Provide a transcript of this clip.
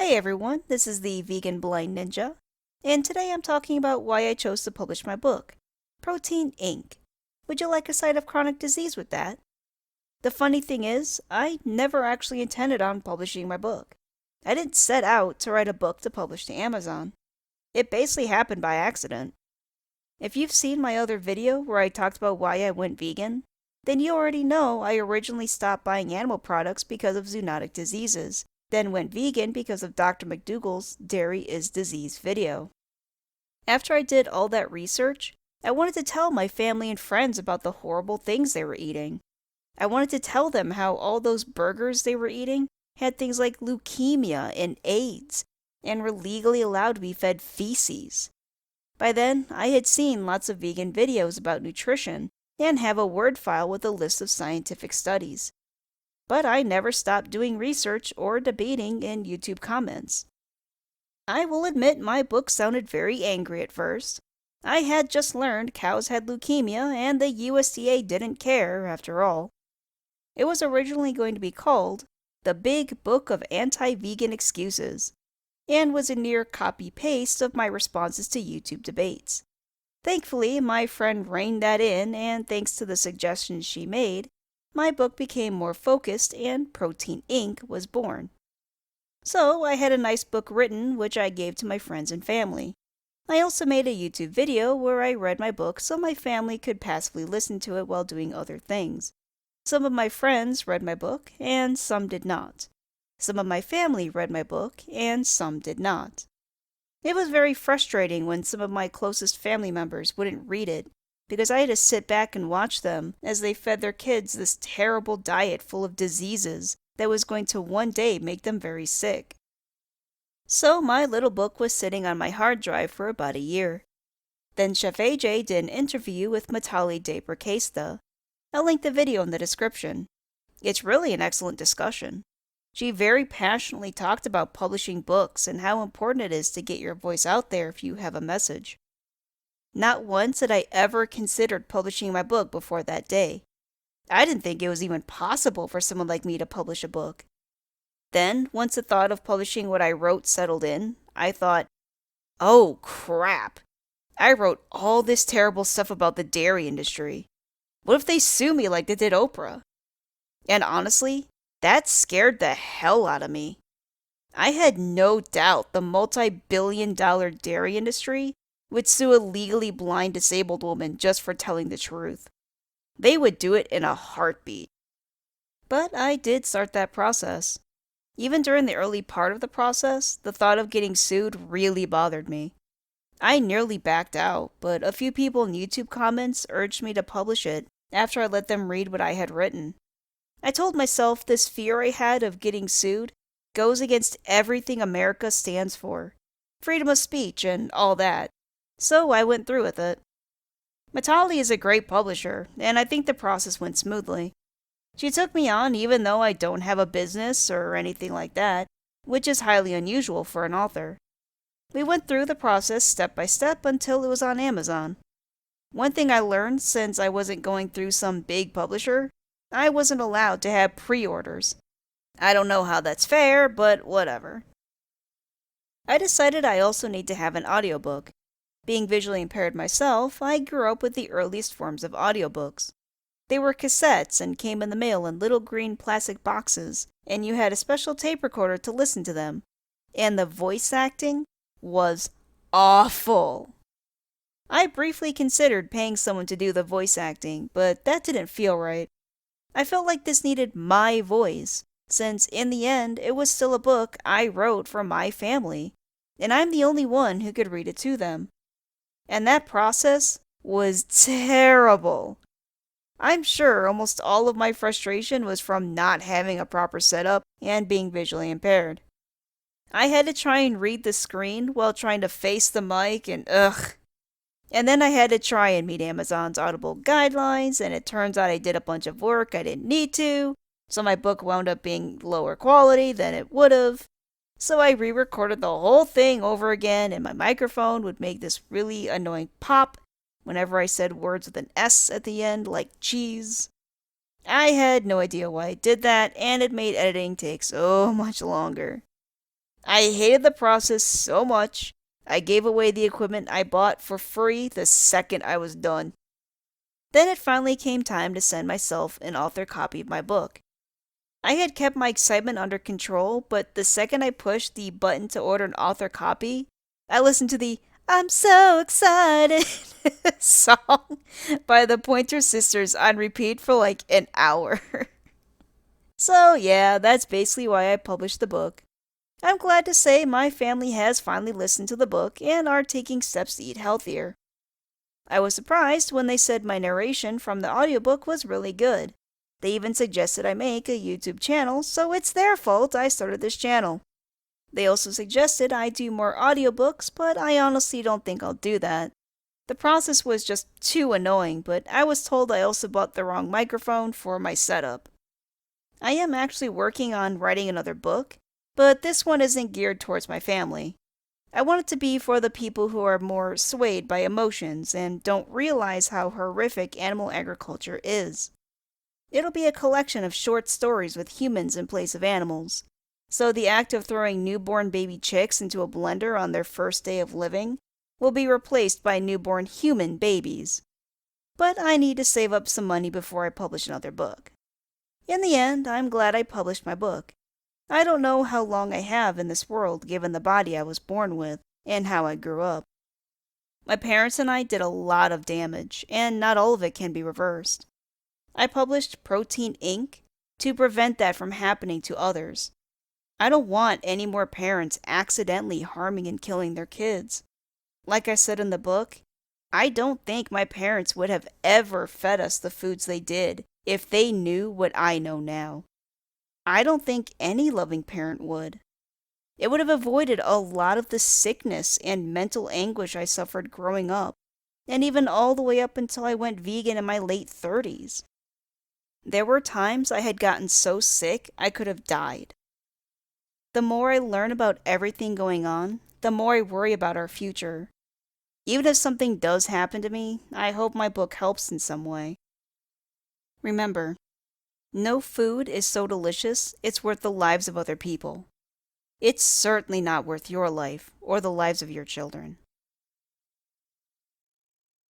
Hey everyone, this is the Vegan Blind Ninja, and today I'm talking about why I chose to publish my book, Protein Inc. Would you like a side of chronic disease with that? The funny thing is, I never actually intended on publishing my book. I didn't set out to write a book to publish to Amazon. It basically happened by accident. If you've seen my other video where I talked about why I went vegan, then you already know I originally stopped buying animal products because of zoonotic diseases, then went vegan because of Dr. McDougall's Dairy is Disease video. After I did all that research, I wanted to tell my family and friends about the horrible things they were eating. I wanted to tell them how all those burgers they were eating had things like leukemia and AIDS, and were legally allowed to be fed feces. By then, I had seen lots of vegan videos about nutrition and have a Word file with a list of scientific studies. But I never stopped doing research or debating in YouTube comments. I will admit my book sounded very angry at first. I had just learned cows had leukemia and the USDA didn't care, after all. It was originally going to be called The Big Book of Anti-Vegan Excuses, and was a near copy-paste of my responses to YouTube debates. Thankfully, my friend reined that in, and thanks to the suggestions she made, my book became more focused and Protein Inc. was born. So I had a nice book written, which I gave to my friends and family. I also made a YouTube video where I read my book so my family could passively listen to it while doing other things. Some of my friends read my book, and some did not. Some of my family read my book, and some did not. It was very frustrating when some of my closest family members wouldn't read it, because I had to sit back and watch them as they fed their kids this terrible diet full of diseases that was going to one day make them very sick. So my little book was sitting on my hard drive for about a year. Then Chef AJ did an interview with Mitali Deypurkaystha. I'll link the video in the description. It's really an excellent discussion. She very passionately talked about publishing books and how important it is to get your voice out there if you have a message. Not once had I ever considered publishing my book before that day. I didn't think it was even possible for someone like me to publish a book. Then, once the thought of publishing what I wrote settled in, I thought, oh crap! I wrote all this terrible stuff about the dairy industry. What if they sue me like they did Oprah? And honestly, that scared the hell out of me. I had no doubt the multi-billion-dollar dairy industry would sue a legally blind disabled woman just for telling the truth. They would do it in a heartbeat. But I did start that process. Even during the early part of the process, the thought of getting sued really bothered me. I nearly backed out, but a few people in YouTube comments urged me to publish it after I let them read what I had written. I told myself this fear I had of getting sued goes against everything America stands for. Freedom of speech and all that. So I went through with it. Mitali is a great publisher, and I think the process went smoothly. She took me on even though I don't have a business or anything like that, which is highly unusual for an author. We went through the process step by step until it was on Amazon. One thing I learned since I wasn't going through some big publisher, I wasn't allowed to have pre-orders. I don't know how that's fair, but whatever. I decided I also need to have an audiobook. Being visually impaired myself, I grew up with the earliest forms of audiobooks. They were cassettes and came in the mail in little green plastic boxes, and you had a special tape recorder to listen to them. And the voice acting was awful. I briefly considered paying someone to do the voice acting, but that didn't feel right. I felt like this needed my voice, since in the end it was still a book I wrote for my family, and I'm the only one who could read it to them. And that process was terrible. I'm sure almost all of my frustration was from not having a proper setup and being visually impaired. I had to try and read the screen while trying to face the mic and ugh. And then I had to try and meet Amazon's Audible guidelines, and it turns out I did a bunch of work I didn't need to, so my book wound up being lower quality than it would have. So I re-recorded the whole thing over again, and my microphone would make this really annoying pop whenever I said words with an S at the end, like cheese. I had no idea why I did that, and it made editing take so much longer. I hated the process so much, I gave away the equipment I bought for free the second I was done. Then it finally came time to send myself an author copy of my book. I had kept my excitement under control, but the second I pushed the button to order an author copy, I listened to the "I'm so excited" song by the Pointer Sisters on repeat for like an hour. So, yeah, that's basically why I published the book. I'm glad to say my family has finally listened to the book and are taking steps to eat healthier. I was surprised when they said my narration from the audiobook was really good. They even suggested I make a YouTube channel, so it's their fault I started this channel. They also suggested I do more audiobooks, but I honestly don't think I'll do that. The process was just too annoying, but I was told I also bought the wrong microphone for my setup. I am actually working on writing another book, but this one isn't geared towards my family. I want it to be for the people who are more swayed by emotions and don't realize how horrific animal agriculture is. It'll be a collection of short stories with humans in place of animals. So the act of throwing newborn baby chicks into a blender on their first day of living will be replaced by newborn human babies. But I need to save up some money before I publish another book. In the end, I'm glad I published my book. I don't know how long I have in this world given the body I was born with and how I grew up. My parents and I did a lot of damage, and not all of it can be reversed. I published Protein Inc. to prevent that from happening to others. I don't want any more parents accidentally harming and killing their kids. Like I said in the book, I don't think my parents would have ever fed us the foods they did if they knew what I know now. I don't think any loving parent would. It would have avoided a lot of the sickness and mental anguish I suffered growing up, and even all the way up until I went vegan in my late 30s. There were times I had gotten so sick I could have died. The more I learn about everything going on, the more I worry about our future. Even if something does happen to me, I hope my book helps in some way. Remember, no food is so delicious it's worth the lives of other people. It's certainly not worth your life or the lives of your children.